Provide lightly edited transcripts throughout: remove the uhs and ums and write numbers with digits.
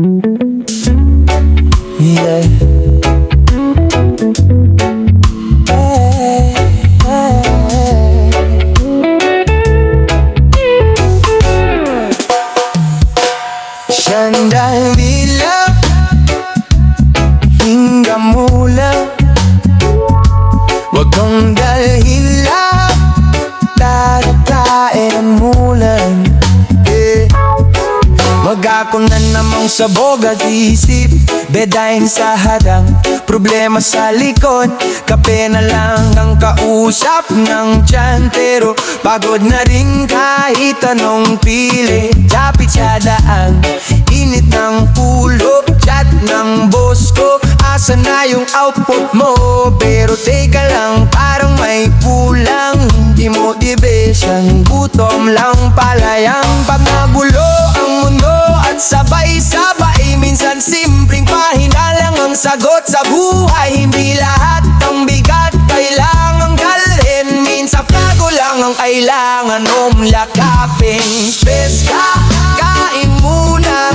Yeah. Siyang bilang hingga mula, wag kang dalhin lang, daratain ang mulan. Wag ako na namang sabog at isip, bedahin sa hadang, problema sa likod. Kape na lang ang kausap ng tiyan, pero pagod na rin kahit anong pili. Tapit sa daan, init ng ulo, chat ng boss ko, asa na yung output mo? Pero teka lang, parang may kulang, di motivation, gutom lang palayang. Pag nagulo ang mundo at sabay-sabay, minsan simpleng pahina lang ang sagot sa buhay. Hindi lahat ng bigat kailangang dalhin, minsan kago lang ang kailangan umlakapin. Stress ka, kain muna,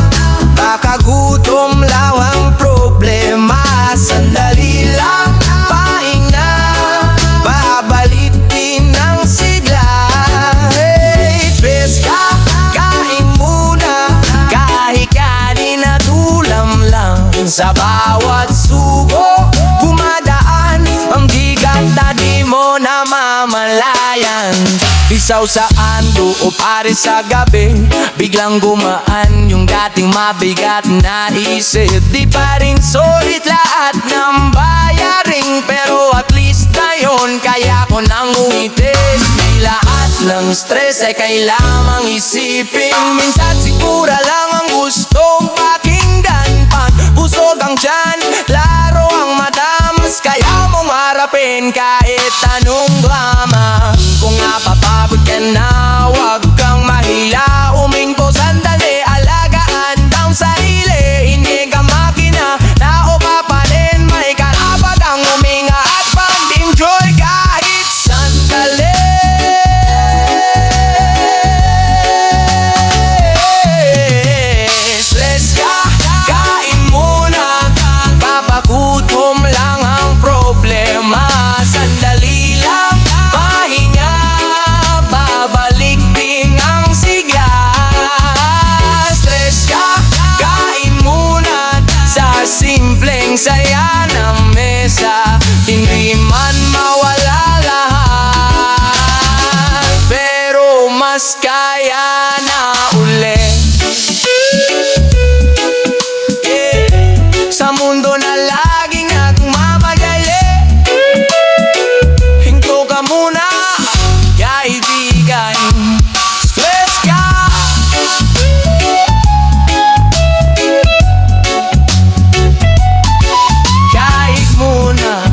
baka gutom lang ang problema. Sandali lang, pahinga, babalik din ang sigla. Hey, stress ka, kain muna, kahit kanin at ulam lang. Sa bawat sugo, bumadaan ang bigat na di mo namamalayan. Isaw sa ando o pare sa gabi, biglang gumaan yung dating mabigat na isip. Di pa rin solid lahat ng bayaring, pero at least ngayon kaya ko nang umiti. Di lahat ng stress ay kailangang isipin, minsan sigura lang ang gustong pakinggan. Pag busog ang tiyan, laro ang mata, mas kaya mong harapin kahit anong drama. Kung napapagod ka na, huwag kang mahiya, uminto sandali, alagaan ang sarili. Hindi ka makina, nauka pa rin, may karapat ang huminga at pag-enjoy kahit sandali. Stress ka, kain muna, papagutom lang ang problema. Sandali lang, pahinga, babalik din ang sigla. Stress ka, kain muna, sa simpleng saya ng mesa, hindi man mawala lahat, pero mas kaya na uli. Sa mundo na laging nagmamadali, hinto ka muna, kaibigan. Stress ka, kahit muna.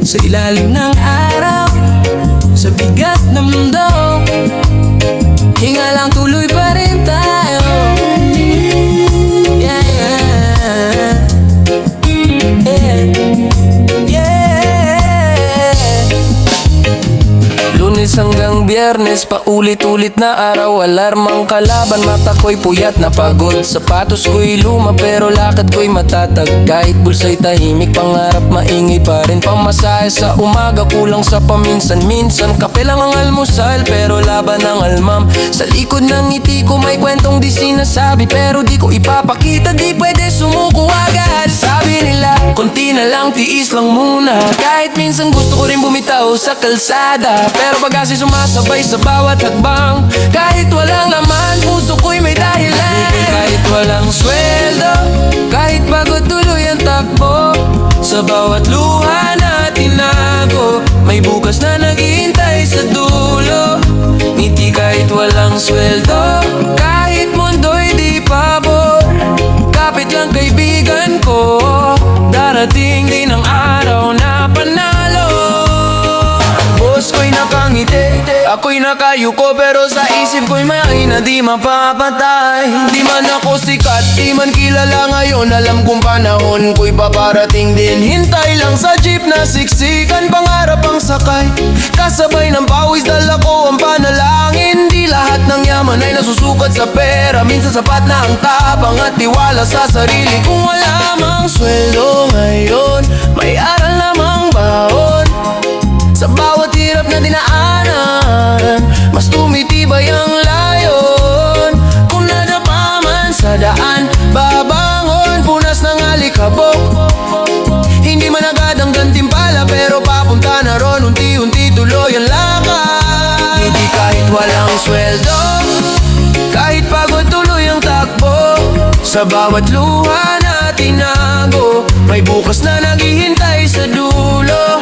Sa ilalim ng araw, sa bigat ng mundo, hinga lang, tuloy pa rin tayo. Yeah, yeah, yeah. Lunes hanggang Biyernes, paulit-ulit na araw, alarmang kalaban, mata ko'y puyat na pagod. Sapatos ko'y luma pero lakad ko'y matatag, kahit bulsa'y tahimik, pangarap maingay pa rin. Pamasahe sa umaga, kulang sa paminsan-minsan, kape lang ang almusal pero laban ang almam. Sa likod ng ngiti ko may kwentong di sinasabi, pero di ko ipapakita, di pwede sumuko agad. Sabi nila, konti na lang, tiis lang muna, kahit minsan gusto ko rin bumitaw sa kalsada, pero pag kasi sumasabay sa bawat hakbang, kahit walang laman, puso ko'y may dahilan. Kahit walang sweldo, kahit pagod tuloy ang takbo, sa bawat luha na tinago, may bukas na naghihintay sa dulo. Ngiti kahit walang sweldo, kahit mundo'y di pabor, kapit lang kaibigan ko, darating din ang araw na panalo. Boss ko'y nakangiti, Ako'y nakayuko pero sa isip ko'y may na di mapapatay. Di man ako sikat, di man kilala ngayon, alam kong panahon ko'y paparating din. Hintay lang sa jeep na siksikan, pangarap ang sakay. Kasabay ng pawis, dala ko ang panalangin. Di lahat ng yaman ay nasusukat sa pera, minsan sapat na ang tapang at tiwala sa sarili. Kung wala mang sweldo ngayon, may aral namang baon. Sa bawat hirap na dinaanan, mas tumitibay ang layon. Kung nadapa man sa daan, babangon, punas ng alikabok. Hindi man agad ang gantimpala, pero papunta na ron, unti-unti tuloy ang lakad. Hindi kahit walang sweldo, kahit pagod tuloy ang takbo. Sa bawat luha na tinago, may bukas na naghihintay sa dulo.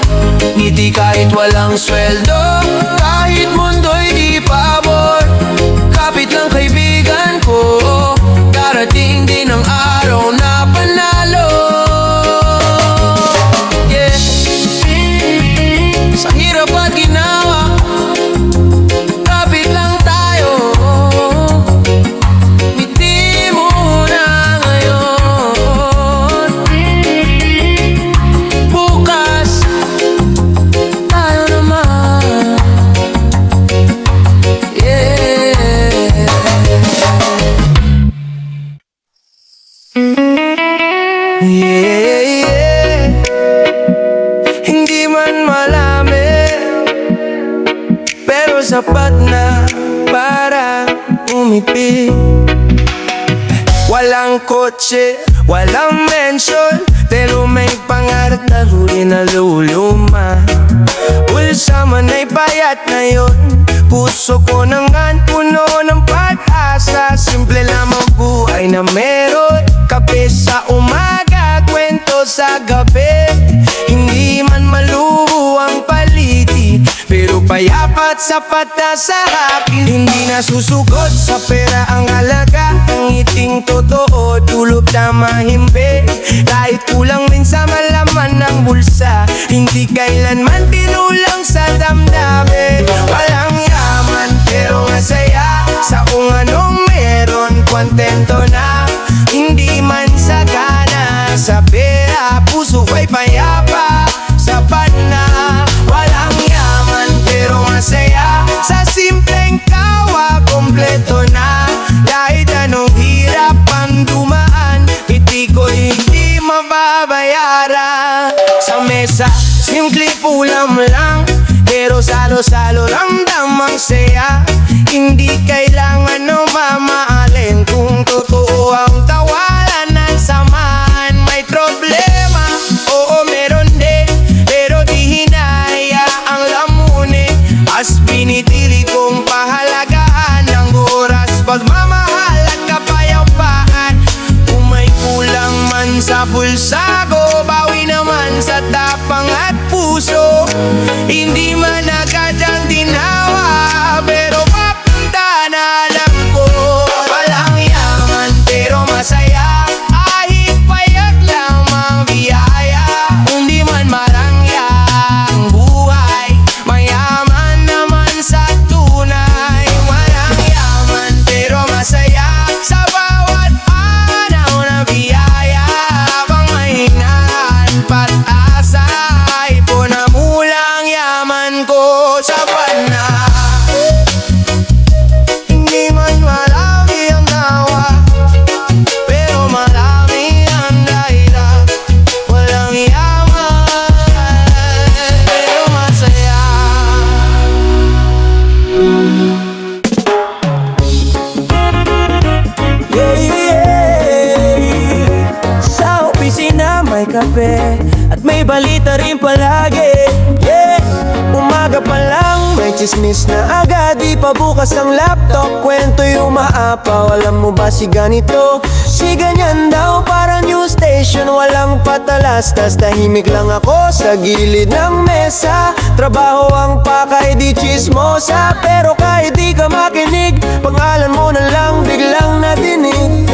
Ngiti kahit walang sweldo, kahit mundo'y di pabor. Kapit lang kaibigan ko, darating din ang araw na panalo. Yeah. Sa hirap at ginawa, kapit lang tayo. Ngiti muna ngayon, bukas tayo naman. Yeah. Yeah, yeah. Hindi man malami, pero sapat na para umipig. Walang kotse, walang mention, pero may pangarap na huli na luluma. Ulsa man ay payat ngayon, puso ko nangan puno ng pag-asa. Simple lamang buhay na meron, kape sa umaga, kwento sa gabi. Hindi man maluho ang paliti, pero payapat sapat na sa akin. Hindi nasusugod sa pera ang halaga, ang ngiting totoo, tulog na mahimbe. Kahit kulang din sa malaman ng bulsa, hindi kailanman tinulang sa damdamin. Walang yaman pero masaya sa kung anong meron, kontento na. Hindi man sagana sa pera, puso ko'y payapa, sapat na. Walang yaman pero masaya sa simpleng kawa, kompleto na. Kahit anong hirap ang dumaan, ngiti ko'y hindi mababayaran. Sa mesa, simpleng ulam lang, pero salo-salo ramdam ang saya. Hindi kailangan no mamaalin, kung totoo ang tawanan ng samahan. May problema, oo meron din, pero di hinaya ang lamunin. As pinitili kong pahalagahan ng oras, pagmamahal at kapayapaan. Kung may kulang man sa bulsa ko, bawi naman sa tapang at puso. Hindi man agad ang tinawa, pero papunta na alam ko. Walang yaman pero masaya, kahit payat lamang biyaya. Hindi man marangya ang buhay, mayaman naman sa tunay. Walang yaman pero masaya sa bawat araw na biyaya. Habang may hinaan pag-asa, ipon na mulang yaman ko, sapat na. Hindi man marami ang nawa, pero marami ang dahilan. Walang yaman pero masaya. Yeah, yeah. Sa opisina may kape at may balita rin palagi. Yeah, umaga pa lang may chismis na agad. Di pa bukas ang laptop, kwento yung maapaw. Alam mo ba si ganito, si ganyan daw, para news station. Walang patalastas, tahimik lang ako sa gilid ng mesa. Trabaho ang pakay, di chismosa, pero kahit di ka makinig, pangalan mo na lang biglang nadinig.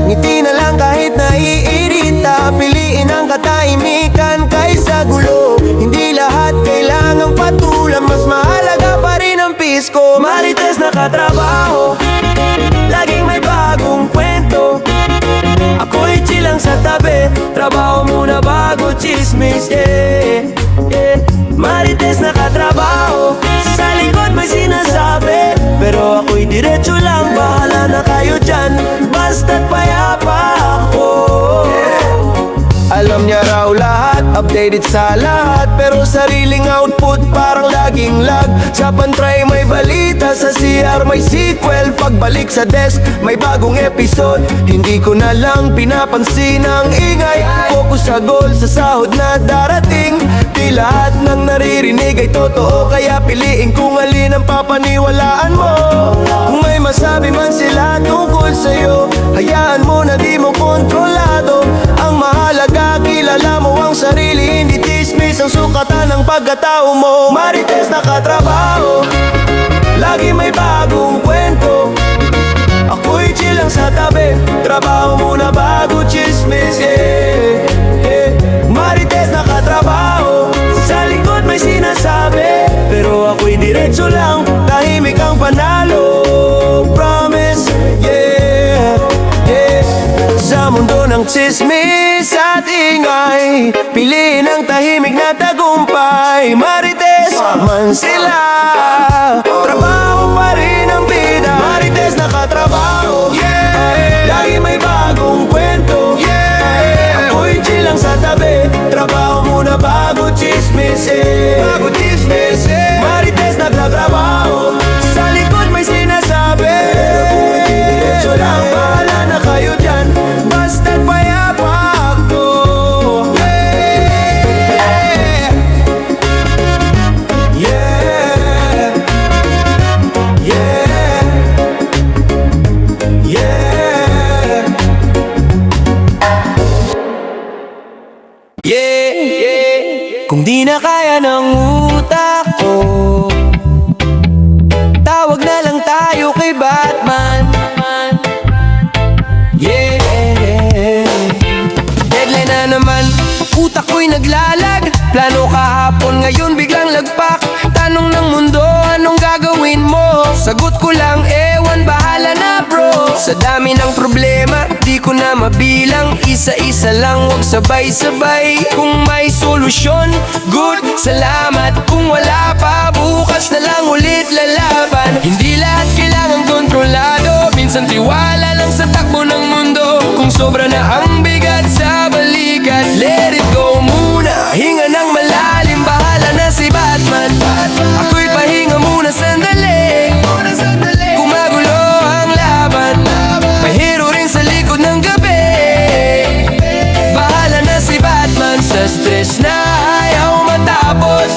Ngiti na lang kahit naiirita, katahimikan kaysa gulo. Hindi lahat kailangang patulan, mas nakatrabaho, laging may bagong kwento. Ako'y chill lang sa tabi, trabaho muna bago chismis, yeah, yeah. Marites nakatrabaho, sa likod may sinasabi, pero ako'y diretso lang, bahala na kayo dyan, basta't payapa ako. Alam niya raw lahat, updated sa lahat, pero sariling output parang laging lag. Sa pantry may balita, sa CR may sequel, pagbalik sa desk may bagong episode. Hindi ko na lang pinapansin ang ingay, focus sa goal, sa sahod na darating. Di lahat ng naririnig ay totoo, kaya piliin kung alin ang papaniwalaan mo. Kung may masabi man sila tungkol sa'yo, hayaan mo na di mo kontrolado. Ang mahalaga, kilala mo ang sarili, hindi tismis ang sukatan ng pagkatao mo. Marites nakatrabaho, lagi may bagong kwento. Ako'y chill lang sa tabi, trabaho muna bago chismis, yeah, yeah. Marites nakatrabaho, sa likod may sinasabi, pero ako'y diretso lang, tahimik ang panalo. Promise, yeah, yeah. Sa mundo ng chismis at ingay, piliin ang tahimik na tagumpay. Marites man sila, trabaho pa rin ang bida. Marites nakatrabaho, yeah, lagi may bagong kwento, yeah. Ako'y chill lang sa tabi, trabaho muna bago chismis, eh. Bago chismis, eh. Marites nagtatrabaho, sa likod may sinasabi, ako'y diretso lang, bahala na kayo dyan, basta't payapa ako, yeah, yeah, yeah, yeah, yeah. Kung di na kaya ng utak ko, tawag na lang tayo kay Batman, yeah. Deadline na naman, utak ko'y naglalag. Plano kahapon, ngayon biglang lagpak. Tanong ng mundo, anong gagawin mo? Sagot ko lang, ewan, bahala na bro. Sa dami ng problema, di ko na mabilang. Isa-isa lang, wag sabay-sabay. Kung may solusyon, good, salamat. Kung wala pa, bukas na lang ulit lalaban. Hindi lahat kailangan kontrolado, minsan tiwala lang sa takbo ng mundo. Kung sobra na ang bigat sa balikat, let it go muna, hinga ng malalim, bahala na si Batman. Ako'y pahinga muna sandali, kung magulo ang laban, may hero rin sa likod ng gabi. Bahala na si Batman sa stress na ayaw matapos.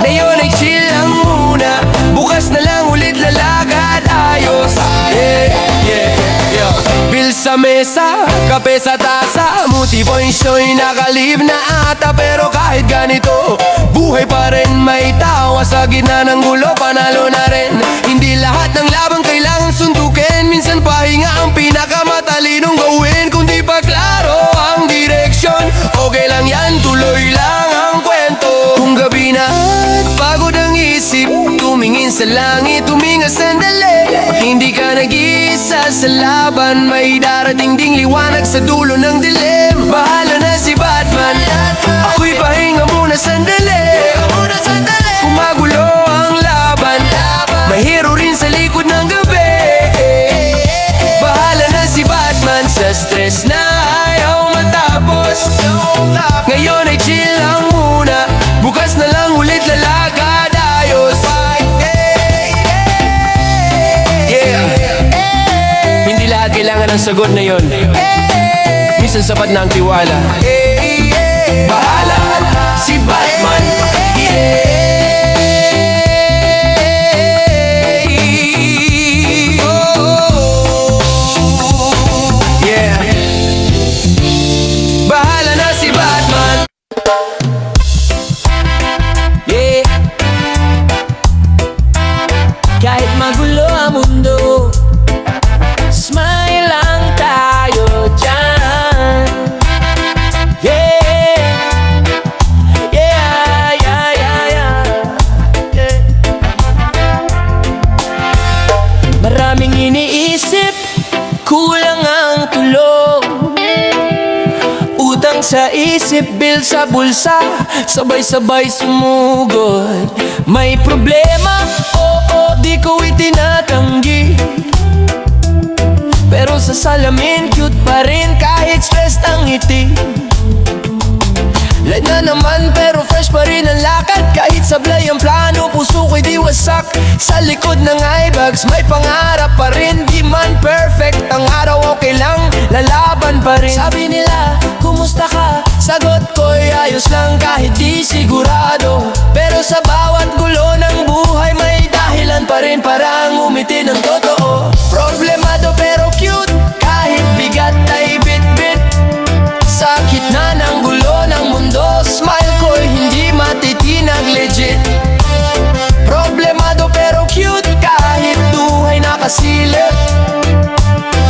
Ngayon ay chill lang muna, bukas na lang ulit lalakad ayos, yeah, yeah, yeah. Bill sa mesa, kape sa tasa, motivo'y siya'y nakalib na ata. Pero kahit ganito, buhay pa rin, may tawa sa gitna ng gulo, panalo na rin. Hindi lahat ng laban kailangan suntukin, minsan pahinga ang pinakamatalinong gawin. Kung di pa klaro ang direksyon, okay lang yan, tuloy lang ang kwento. Kung gabi na at pagod ang isip, tumingin sa langit, tuminga sandali. Pag hindi ka nag-iisa sa laban, may darating ding liwanag sa dulo ng dilim. Bahala na si Batman, ako'y pahinga muna sandali. Kung magulo ang laban, may hero rin sa likod ng gabi. Bahala na si Batman sa stress na ayaw matapos. Ngayon ay chill lang muna, bukas na lang ulit lalakad ayos, yeah. Hindi lahat kailangan ng sagot na yon, minsan sapat na ang tiwala. Bahala si Batman, yeah. Yeah. Bahala na si Batman, yeah. Kahit magulo ang mundo, smile lang tayo dyan, yeah. Yeah, yeah, yeah, yeah, yeah. sa isip, bill sa bulsa, sabay-sabay sumugod. May problema, oo, di ko itinatanggi, pero sa salamin cute pa rin kahit stressed ang ngiti. Late na naman pero fresh pa rin ang lakad, kahit sablay ang plano, puso ko'y di wasak. Sa likod ng eyebags may pangarap pa rin, di man perfect ang araw, okay lang, lalaban pa rin. Sabi nila, kumusta ka? Sagot ko'y ayos lang kahit di sigurado, pero sa bawat gulo ng buhay may dahilan pa rin para ngumiti ng totoo. Problemado pero cute, kahit bigat ay bit-bit. Sa gitna ng gulo ng mundo, smile ko'y hindi matitinag, legit. Problemado pero cute, kahit duhay nakasilip.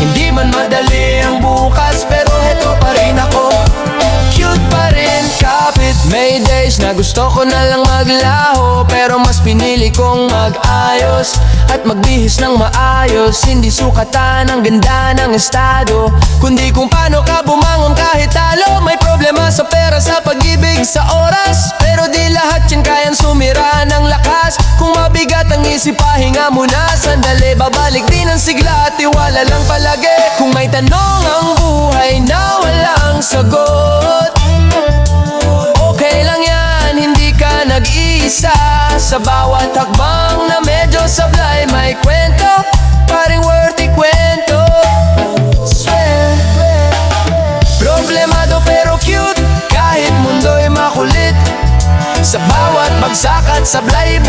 Hindi man madali ang bukas, pero heto pa rin ako, cute pa rin, kapit. May days na gusto ko na lang maglaho, pero mas pinili kong mag-ayos at magbihis ng maayos. Hindi sukatan ang ganda ng estado, kundi kung paano ka bumangon kahit talo. May problema sa pera, sa pag-ibig, sa oras, pero di lahat yan kayang sumira ng lakas. Kung mabigat ang isip, pahinga muna sandali, babalik din ang sigla at tiwala lang palagi. Kung may tanong ang buhay na walang sagot, okay lang yan, hindi ka nag-iisa. Sa bawat hakbang na medyo sablay, may kwento, paring worth ikwento. Swear. Problemado pero cute, kahit mundo'y makulit. Sa bawat bagsak at sablay,